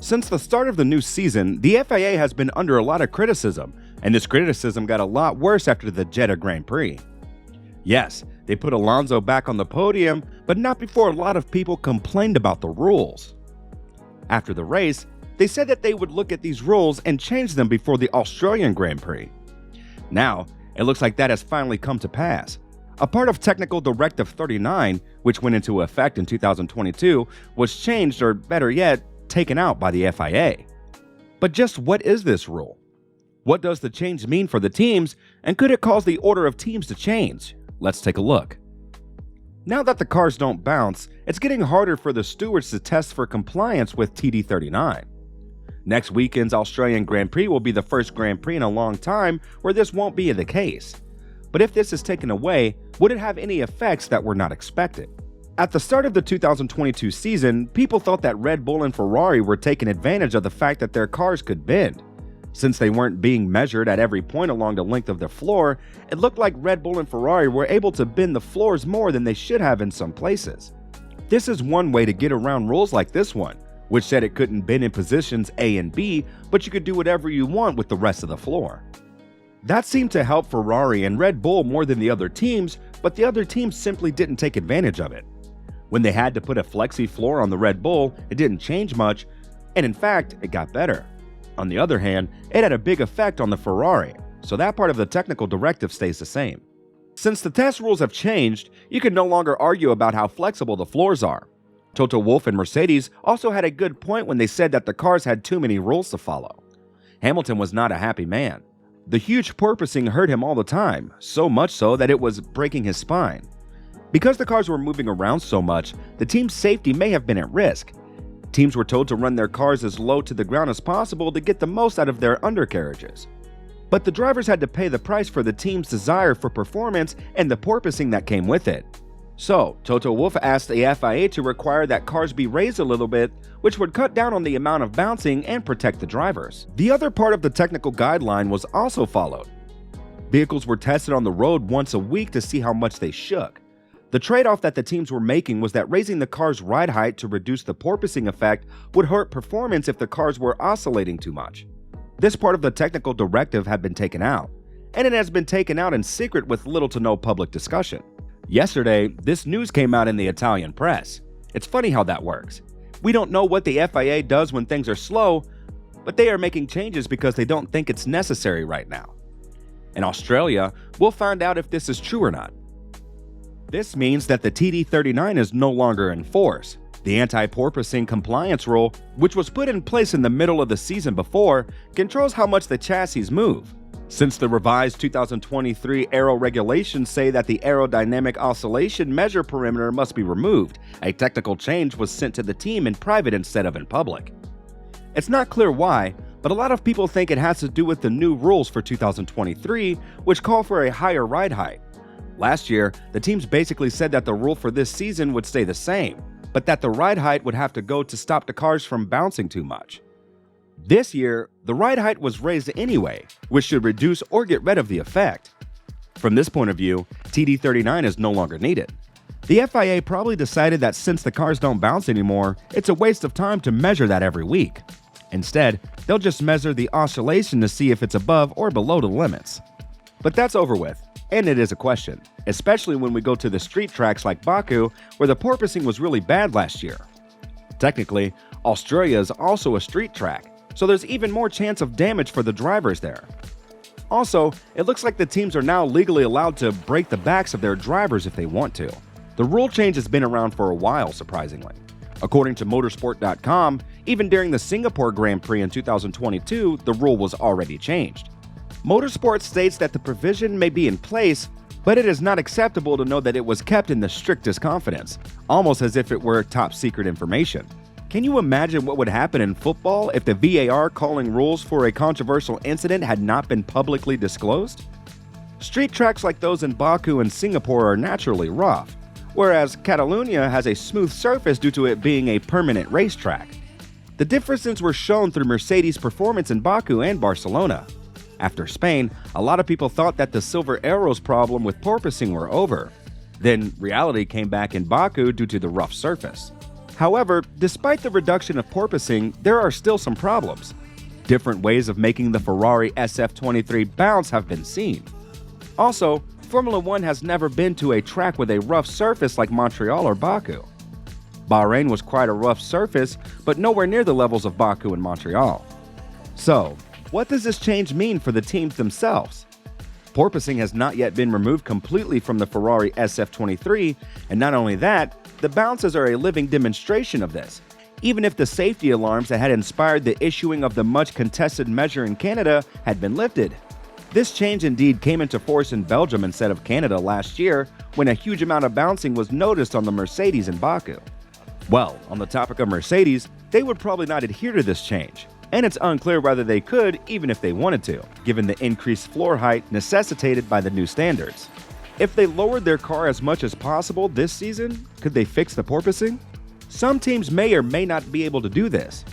Since the start of the new season, the FIA has been under a lot of criticism, and this criticism got a lot worse after the Jeddah Grand Prix. Yes, they put Alonso back on the podium, but not before a lot of people complained about the rules. After the race, they said that they would look at these rules and change them before the Australian Grand Prix. Now, it looks like that has finally come to pass. A part of Technical Directive 39, which went into effect in 2022, was changed, or better yet, taken out by the FIA. But just what is this rule? What does the change mean for the teams, and could it cause the order of teams to change? Let's take a look. Now that the cars don't bounce, it's getting harder for the stewards to test for compliance with TD39. Next weekend's Australian Grand Prix will be the first Grand Prix in a long time where this won't be the case. But if this is taken away, would it have any effects that were not expected? At the start of the 2022 season, people thought that Red Bull and Ferrari were taking advantage of the fact that their cars could bend. Since they weren't being measured at every point along the length of the floor, it looked like Red Bull and Ferrari were able to bend the floors more than they should have in some places. This is one way to get around rules like this one, which said it couldn't bend in positions A and B, but you could do whatever you want with the rest of the floor. That seemed to help Ferrari and Red Bull more than the other teams, but the other teams simply didn't take advantage of it. When they had to put a flexi floor on the Red Bull, it didn't change much, and in fact, it got better. On the other hand, it had a big effect on the Ferrari, so that part of the technical directive stays the same. Since the test rules have changed, you can no longer argue about how flexible the floors are. Toto Wolff and Mercedes also had a good point when they said that the cars had too many rules to follow. Hamilton was not a happy man. The huge porpoising hurt him all the time, so much so that it was breaking his spine. Because the cars were moving around so much, the team's safety may have been at risk. Teams were told to run their cars as low to the ground as possible to get the most out of their undercarriages. But the drivers had to pay the price for the team's desire for performance and the porpoising that came with it. So, Toto Wolff asked the FIA to require that cars be raised a little bit, which would cut down on the amount of bouncing and protect the drivers. The other part of the technical guideline was also followed. Vehicles were tested on the road once a week to see how much they shook. The trade-off that the teams were making was that raising the car's ride height to reduce the porpoising effect would hurt performance if the cars were oscillating too much. This part of the technical directive had been taken out, and it has been taken out in secret with little to no public discussion. Yesterday, this news came out in the Italian press. It's funny how that works. We don't know what the FIA does when things are slow, but they are making changes because they don't think it's necessary right now. In Australia, we'll find out if this is true or not. This means that the TD39 is no longer in force. The anti-porpoising compliance rule, which was put in place in the middle of the season before, controls how much the chassis move. Since the revised 2023 aero regulations say that the aerodynamic oscillation measure perimeter must be removed, a technical change was sent to the team in private instead of in public. It's not clear why, but a lot of people think it has to do with the new rules for 2023, which call for a higher ride height. Last year, the teams basically said that the rule for this season would stay the same, but that the ride height would have to go to stop the cars from bouncing too much. This year, the ride height was raised anyway, which should reduce or get rid of the effect. From this point of view, TD39 is no longer needed. The FIA probably decided that since the cars don't bounce anymore, it's a waste of time to measure that every week. Instead, they'll just measure the oscillation to see if it's above or below the limits. But that's over with. And it is a question, especially when we go to the street tracks like Baku, where the porpoising was really bad last year. Technically, Australia is also a street track, so there's even more chance of damage for the drivers there. Also, it looks like the teams are now legally allowed to break the backs of their drivers if they want to. The rule change has been around for a while, surprisingly. According to motorsport.com, even during the Singapore Grand Prix in 2022, the rule was already changed. Motorsport states that the provision may be in place, but it is not acceptable to know that it was kept in the strictest confidence, almost as if it were top secret information. Can you imagine what would happen in football if the VAR calling rules for a controversial incident had not been publicly disclosed? Street tracks like those in Baku and Singapore are naturally rough, whereas Catalonia has a smooth surface due to it being a permanent racetrack. The differences were shown through Mercedes' performance in Baku and Barcelona. After Spain, a lot of people thought that the silver arrows problem with porpoising were over. Then reality came back in Baku due to the rough surface. However, despite the reduction of porpoising, there are still some problems. Different ways of making the Ferrari SF23 bounce have been seen. Also, Formula 1 has never been to a track with a rough surface like Montreal or Baku. Bahrain was quite a rough surface, but nowhere near the levels of Baku and Montreal. So, what does this change mean for the teams themselves? Porpoising has not yet been removed completely from the Ferrari SF23, and not only that, the bounces are a living demonstration of this, even if the safety alarms that had inspired the issuing of the much contested measure in Canada had been lifted. This change indeed came into force in Belgium instead of Canada last year, when a huge amount of bouncing was noticed on the Mercedes in Baku. Well, on the topic of Mercedes, they would probably not adhere to this change, and it's unclear whether they could even if they wanted to, given the increased floor height necessitated by the new standards. If they lowered their car as much as possible this season, could they fix the porpoising? Some teams may or may not be able to do this.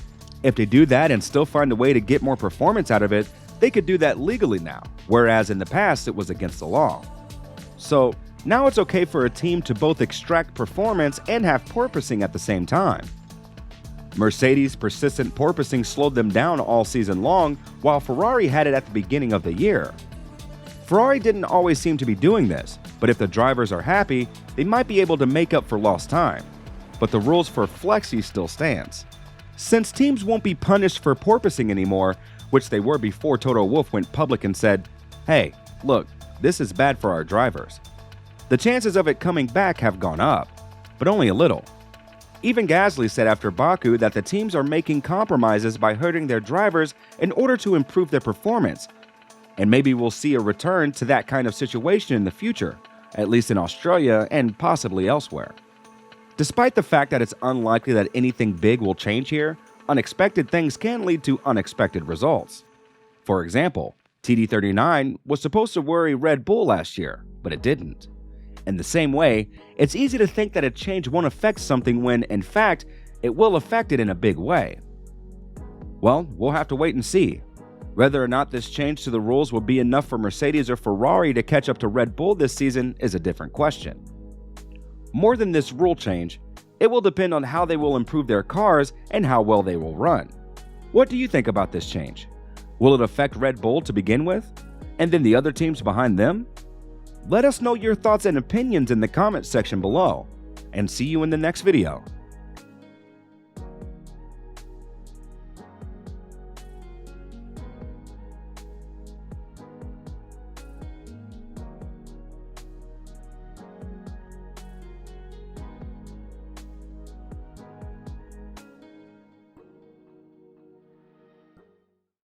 If they do that and still find a way to get more performance out of it, they could do that legally now, whereas in the past it was against the law. So, now it's okay for a team to both extract performance and have porpoising at the same time. Mercedes' persistent porpoising slowed them down all season long, while Ferrari had it at the beginning of the year. Ferrari didn't always seem to be doing this, but if the drivers are happy, they might be able to make up for lost time. But the rules for flexi still stands. Since teams won't be punished for porpoising anymore, which they were before Toto Wolff went public and said, "Hey, look, this is bad for our drivers," the chances of it coming back have gone up, but only a little. Even Gasly said after Baku that the teams are making compromises by hurting their drivers in order to improve their performance, and maybe we'll see a return to that kind of situation in the future, at least in Australia and possibly elsewhere. Despite the fact that it's unlikely that anything big will change here, unexpected things can lead to unexpected results. For example, TD39 was supposed to worry Red Bull last year, but it didn't. In the same way, it's easy to think that a change won't affect something when, in fact, it will affect it in a big way. Well, we'll have to wait and see. Whether or not this change to the rules will be enough for Mercedes or Ferrari to catch up to Red Bull this season is a different question. More than this rule change, it will depend on how they will improve their cars and how well they will run. What do you think about this change? Will it affect Red Bull to begin with, and then the other teams behind them? Let us know your thoughts and opinions in the comments section below, and see you in the next video.